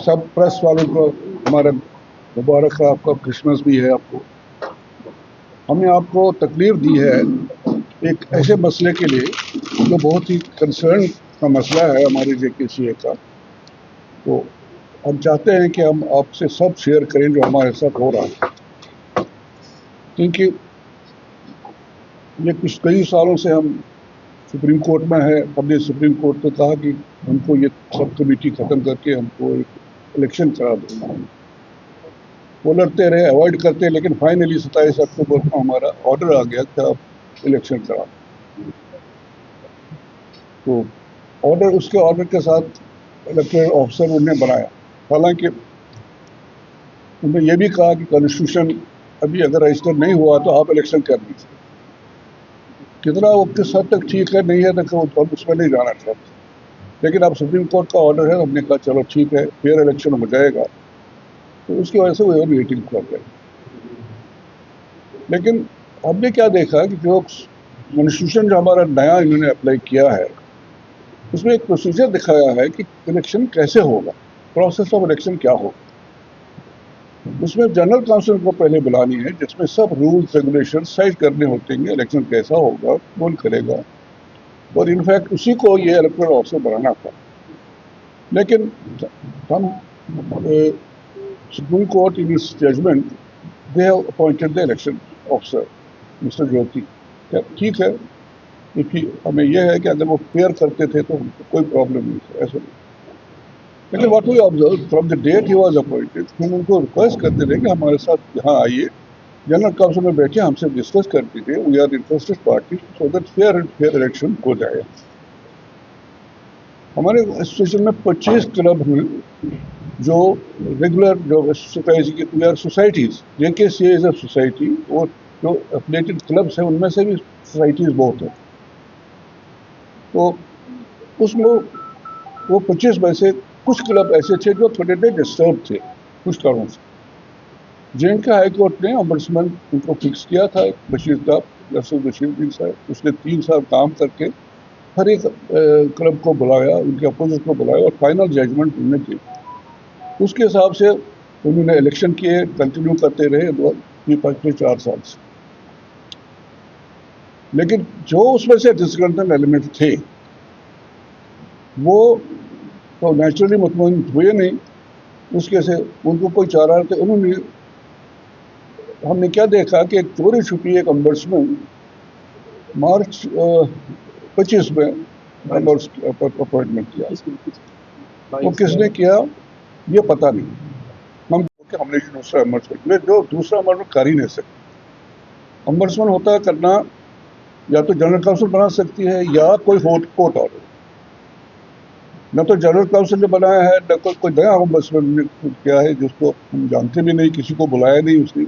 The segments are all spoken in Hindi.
सब प्रेस वालों को हमारा मुबारक है, आपका क्रिसमस भी है आपको। हमने आपको तकलीफ दी है एक ऐसे मसले के लिए जो बहुत ही कंसर्न का मसला है हमारे JKCA का। तो हम चाहते हैं कि हम आपसे सब शेयर करें जो हमारे साथ हो रहा है, क्योंकि ये कुछ कई सालों से हम सुप्रीम कोर्ट में है। हमने सुप्रीम कोर्ट को कहा कि हमको ये सब कमेटी खत्म करके हमको एक इलेक्शन करा दो। वो लड़ते रहे, अवॉइड करते, लेकिन फाइनली 27 अक्टूबर को हमारा ऑर्डर आ गया कि आप इलेक्शन करा। तो उसके ऑर्डर के साथ इलेक्टोरल ऑफिसर उन्हें बनाया। हालांकि उन्होंने ये भी कहा कि कॉन्स्टिट्यूशन अभी अगर रजिस्टर नहीं हुआ तो आप इलेक्शन कर दीजिए। कितना वो किस हद तक ठीक है नहीं है तो हम उसमें नहीं जाना चाहते, लेकिन अब सुप्रीम कोर्ट का ऑर्डर है, हमने कहा चलो ठीक है, फेयर इलेक्शन हो जाएगा। तो उसकी वजह से वो वेटिंग कर रहे हैं। लेकिन हमने क्या देखा कि जो कॉन्स्टिट्यूशन जो हमारा नया इन्होंने अप्लाई किया है उसमें एक प्रोसीजर दिखाया है कि इलेक्शन कैसे होगा, प्रोसेस ऑफ इलेक्शन क्या होगा। उसमें जनरल काउंसिल को पहले बुलानी है, जिसमें सब रूल्स रेगुलेशन साइड करने होते हैं, इलेक्शन कैसा होगा, कौन करेगा, और इनफैक्ट उसी को ये इलेक्टोरल ऑफिसर बनाना था। लेकिन हम supreme court in its judgement they have appointed the election officer mister Jyoti. ठीक है, क्योंकि हमें यह है कि अगर वो फेयर करते थे तो कोई प्रॉब्लम नहीं था, ऐसा नहीं। लेकिन what we observe from the date he was appointed, हम उनको रिक्वेस्ट करते थे कि हमारे साथ यहाँ आइए, जनरल काउंसिल में बैठे हमसे डिस्कस कर दीजिए, we are interested party, so that fair election हो जाए। हमारे एसोसिएशन में 25 क्लब हैं जो रेगुलर जो सोसाइटी की, we are societies, JKCA is a society, और जो एफिलिएटेड क्लब्स हैं उनमें से भी सोसाइटीज बहुत है। तो उसमें वो 25 में से कुछ क्लब ऐसे थे जो थोड़े डिस्टर्ब थे कुछ कारणों से, जिनका हाईकोर्ट ने अम्बड्समैन उनको फिक्स किया था, बशीर साहब, जस्टिस बशीर साहब। उसने 3 साल काम करके हर एक क्लब को बुलाया, उनके अपोजिट को बुलाया और फाइनल जजमेंट उन्होंने की। उसके हिसाब से उन्होंने इलेक्शन किए, कंटिन्यू करते रहे पिछले 4 साल से। लेकिन जो उसमें से डिसग्रंटल एलिमेंट थे वो तो नेचुरली मुतमईन हुए नहीं, उसके से उनको कोई चारा थे। उन्होंने, हमने क्या देखा कि एक चोरी छुपी एक अम्बड्समैन मार्च 25 में अपॉइंटमेंट किया। वो किसने किया ये पता नहीं, हमने दूसरा अम्बड्समैन, जो दूसरा अम्बड्समैन कर ही नहीं सकता। अम्बड्समैन होता है करना या तो जनरल काउंसिल बना सकती है या कोई कोर्ट ऑर्डर। न तो जनरल काउंसिल ने बनाया है, न कोई नया अम्बड्समैन ने किया है, जिसको हम जानते भी नहीं, किसी को बुलाया नहीं उसने।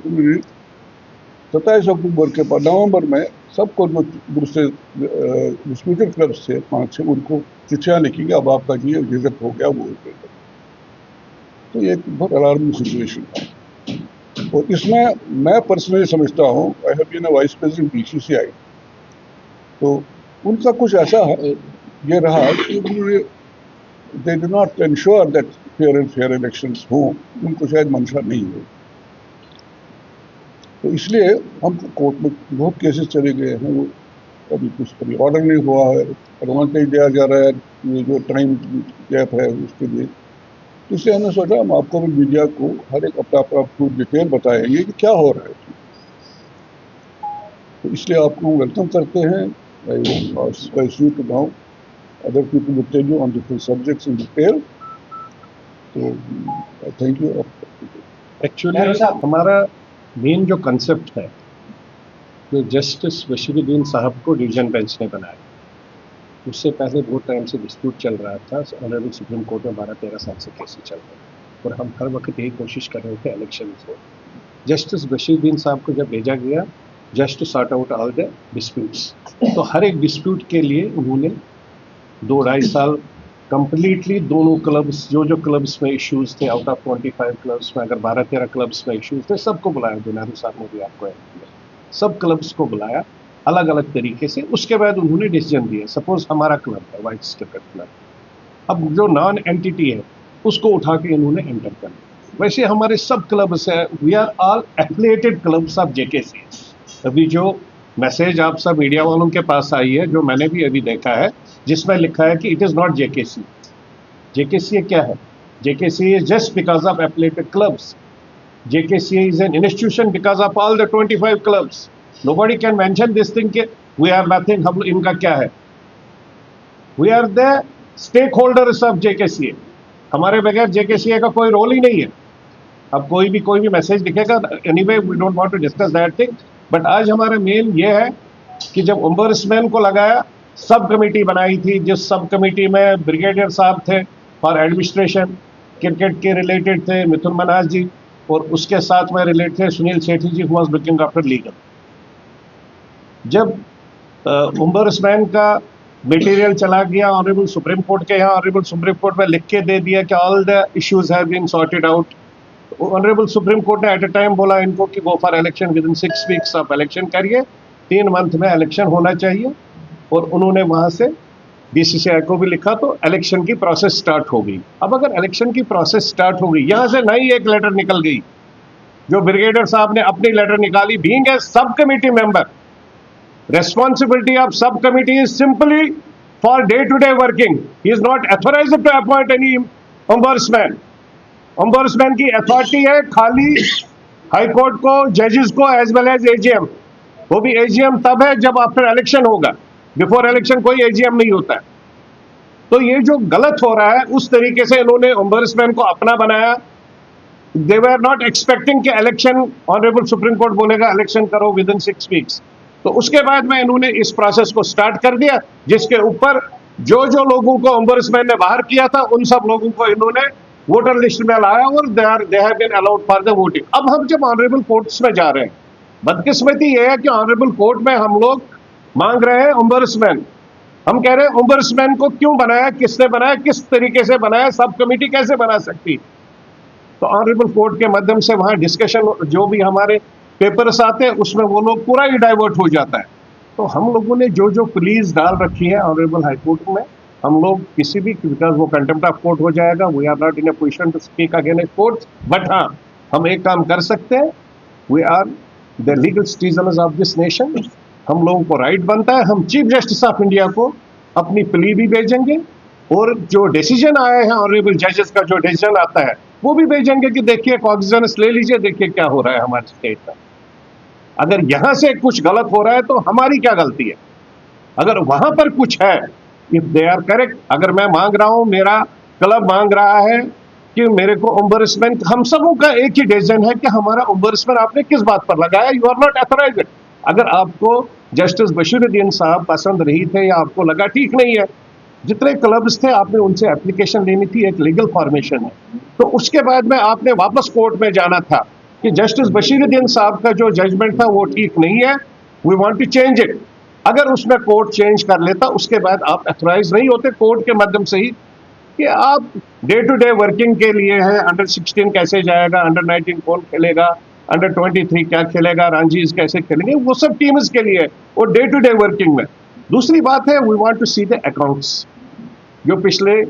27 अक्टूबर के बाद नवंबर में सबको जो दूसरे डिस्प्यूटेड क्लब्स थे 5-6, उनको चिट्ठियां लिखी कि अब आपका जी रिजेक्ट हो गया, वो हो गया। तो ये एक बहुत अलार्मिंग सिचुएशन है। और इसमें मैं पर्सनली समझता हूँ, I have been a vice president BCCI, तो उनका कुछ ऐसा है ये रहा कि उन्होंने they do not ensure that fair and fair elections हो, उनको शायद मंशा नहीं हो। तो इसलिए हम कोर्ट में बहुत केसेस चले गए हैं, वो कभी ऑर्डर नहीं हुआ है, एडवांस नहीं दिया जा रहा है, ये जो टाइम गैप है उसके लिए। तो इसलिए हमने सोचा हम आपको भी, मीडिया को, हर एक अपना अपना पूरी डिटेल बताएंगे कि क्या हो रहा है। तो इसलिए आपको वेलकम करते हैं। Now other people will tell you on different subjects in detail. तो थैंक यू। एक्चुअली हमारा मेन जो कंसेप्ट है, जो जस्टिस बशीरुद्दीन साहब को डिवीजन बेंच ने बनाया, उससे पहले बहुत टाइम से डिस्प्यूट चल रहा था। ऑनरेबल सुप्रीम कोर्ट में 12-13 साल से केसेस चल रहे थे और हम हर वक्त यही कोशिश कर रहे थे इलेक्शन से। जस्टिस बशीरुद्दीन साहब को जब भेजा गया just to sort out all the disputes, तो हर एक डिस्प्यूट के लिए उन्होंने 2-2.5 साल कंप्लीटली दोनों क्लब्स, जो क्लब्स में इश्यूज थे, आउट ऑफ 25 क्लब्स में अगर 12-13 क्लब्स में इश्यूज थे, सबको बुलाया। नेहरू साहब ने भी आपको ऐड किया, सब क्लब्स को बुलाया अलग अलग तरीके से। उसके बाद उन्होंने डिसीजन दिया। सपोज हमारा क्लब है वाइट्स क्रिकेट क्लब, अब जो नॉन एंटिटी है उसको उठा के इन्होंने एंटर कर दिया। वैसे हमारे सब क्लब्स है, we are all affiliated clubs of JKC. अभी जो मैसेज आप सब मीडिया वालों के पास आई है, जो मैंने भी अभी देखा है, जिसमें लिखा है कि it is not JKC. JKC क्या है? JKC is just because of affiliated clubs. JKCA is an institution because of all the 25 clubs. Nobody can mention this thing कि we are nothing, हम इनका क्या है? We are the stakeholders of JKCA. हमारे बगैर JKCA का कोई रोल ही नहीं है। अब कोई भी मैसेज लिखेगा, anyway we don't want to discuss that thing, but आज हमारा मेन ये है कि जब ओम्बर्समैन को लगाया, सब कमेटी बनाई थी, जिस सब कमेटी में ब्रिगेडियर साहब थे फॉर एडमिनिस्ट्रेशन, क्रिकेट के रिलेटेड थे मिथुन मनास जी, और उसके साथ में रिलेट थे Sunil Sethi ji, who was looking after legal. जब ओम्बर्समैन का मटेरियल चला गया ऑनरेबल सुप्रीम कोर्ट के यहाँ, ऑनरेबल सुप्रीम कोर्ट में लिख के दे दिया कि all the issues have been sorted out. Honourable supreme court ने एट अ टाइम बोला इनको कि go for election, within 6 weeks आप इलेक्शन करिए, 3 मंथ में इलेक्शन होना चाहिए। और उन्होंने वहां से बीसीसीआई को भी लिखा, तो इलेक्शन की प्रोसेस स्टार्ट हो गई। अब अगर इलेक्शन की प्रोसेस स्टार्ट हो गई, यहां से नई एक लेटर निकल गई, जो ब्रिगेडियर साहब ने अपनी लेटर निकाली, बीइंग ए सब committee member, responsibility of subcommittee is simply for day-to-day working. He is not authorized to appoint any ombudsman. Ombudsman की अथॉरिटी है खाली हाई कोर्ट को, जजेस को, एज वेल एज एजीएम। वो भी एजीएम तब है जब आफ्टर इलेक्शन होगा, बिफोर इलेक्शन कोई एजीएम नहीं होता है। तो ये जो गलत हो रहा है, उस तरीके से इन्होंने ombudsman को अपना बनाया। दे वर नॉट एक्सपेक्टिंग कि इलेक्शन, ऑनरेबल सुप्रीम कोर्ट बोलेगा इलेक्शन करो विद इन 6 वीक्स। तो उसके बाद में इन्होंने इस प्रोसेस को स्टार्ट कर दिया, जिसके ऊपर जो जो लोगों को ओम्बर्समैन ने बाहर किया था, उन सब लोगों को इन्होंने वोटर लिस्ट में लाया और they have been allowed for the voting. अब हम जब ऑनरेबल कोर्ट्स में जा रहे हैं, बदकिस्मती यह है कि ऑनरेबल कोर्ट में हम लोग मांग रहे हैं ओम्बर्समैन। हम कह रहे हैं ओम्बर्समैन को क्यों बनाया, किसने बनाया, किस तरीके से बनाया, सब कमेटी कैसे बना सकती। तो ऑनरेबल कोर्ट के माध्यम से वहां डिस्कशन, जो भी हमारे पेपर्स आते हैं, उसमें वो लोग पूरा ही डाइवर्ट हो जाता है। तो हम लोगों ने जो जो प्लीज डाल रखी है ऑनरेबल हाई कोर्ट में, हम लोग किसी भी, बिकॉज वो कंटेम्प्ट ऑफ कोर्ट हो जाएगा, we are not in a position to speak against court, but हाँ हम एक काम कर सकते हैं, we are the legal citizens of this nation. हम लोगों को राइट बनता है, हम चीफ जस्टिस ऑफ इंडिया को अपनी प्ली भी भेजेंगे, और जो डिसीजन आए हैं ऑनरेबल जजेस का, जो डिसीजन आता है वो भी भेजेंगे कि देखिए कॉग्निजेंस ले लीजिए, देखिए क्या हो रहा है हमारे स्टेट में। अगर यहां से कुछ गलत हो रहा है तो हमारी क्या गलती है? अगर वहां पर कुछ है, इफ दे आर करेक्ट, अगर मैं मांग रहा हूं, मेरा क्लब मांग रहा है कि मेरे को ओम्बर्समैन, हम सबों का एक ही डिसीजन है कि हमारा ओम्बर्समैन आपने किस बात पर लगाया, यू आर नॉट अथोराइज्ड। अगर आपको जस्टिस बशीरुद्दीन साहब पसंद नहीं थे या आपको लगा ठीक नहीं है, जितने क्लब्स थे आपने उनसे एप्लीकेशन लेनी थी, एक लीगल फॉर्मेशन है, तो उसके बाद में आपने वापस कोर्ट में जाना था कि जस्टिस बशीरुद्दीन साहब का जो जजमेंट था वो ठीक नहीं है, we want to change it. अगर उसमें कोर्ट चेंज कर लेता, उसके बाद आप अथोराइज नहीं होते कोर्ट के माध्यम से ही कि आप डे टू डे वर्किंग के लिए है। अंडर 16 कैसे जाएगा, अंडर 19 कौन खेलेगा, अंडर 23 क्या खेलेगा, रांझीज कैसे खेलेंगे, वो सब टीम्स के लिए, और डे टू डे वर्किंग में। दूसरी बात है, we want to see the accounts. जो पिछले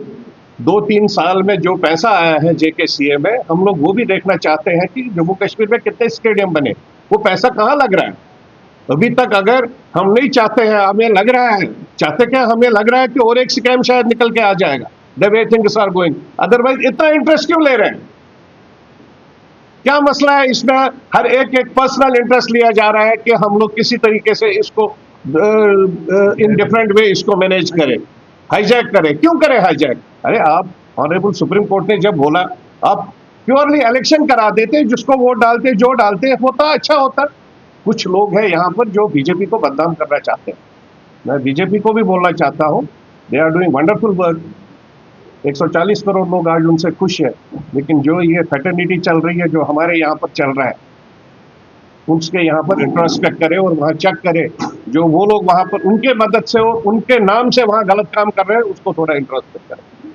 2-3 साल में जो पैसा आया है जेकेसीए में, हम लोग वो भी देखना चाहते हैं कि जम्मू कश्मीर में कितने स्टेडियम बने, वो पैसा कहाँ लग रहा है। अभी तक अगर हम नहीं चाहते हैं, हमें लग रहा है, चाहते क्या, हमें लग रहा है कि और एक स्कैम शायद निकल के आ जाएगा, the way things are going. Otherwise इतना इंटरेस्ट क्यों ले रहे हैं? क्या मसला है इसमें? हर एक पर्सनल इंटरेस्ट लिया जा रहा है कि हम लोग किसी तरीके से इसको इन डिफरेंट वे इसको मैनेज करें, हाईजैक करें। क्यों करें हाईजैक? अरे आप, ऑनरेबल सुप्रीम कोर्ट ने जब बोला, आप प्योरली इलेक्शन करा देते, जिसको वोट डालते, जो डालते होता, अच्छा होता। कुछ लोग हैं यहाँ पर जो बीजेपी को बदनाम करना चाहते हैं। मैं बीजेपी को भी बोलना चाहता हूँ, they are doing wonderful work. 140 crore लोग आज उनसे खुश है, लेकिन जो ये फैटर्निटी चल रही है, जो हमारे यहाँ पर चल रहा है, उसके यहाँ पर इंट्रोस्पेक्ट करे और वहाँ चेक करे। जो वो लोग वहाँ पर उनके मदद से और उनके नाम से वहाँ गलत काम कर रहे हैं, उसको थोड़ा इंट्रोस्पेक्ट करें।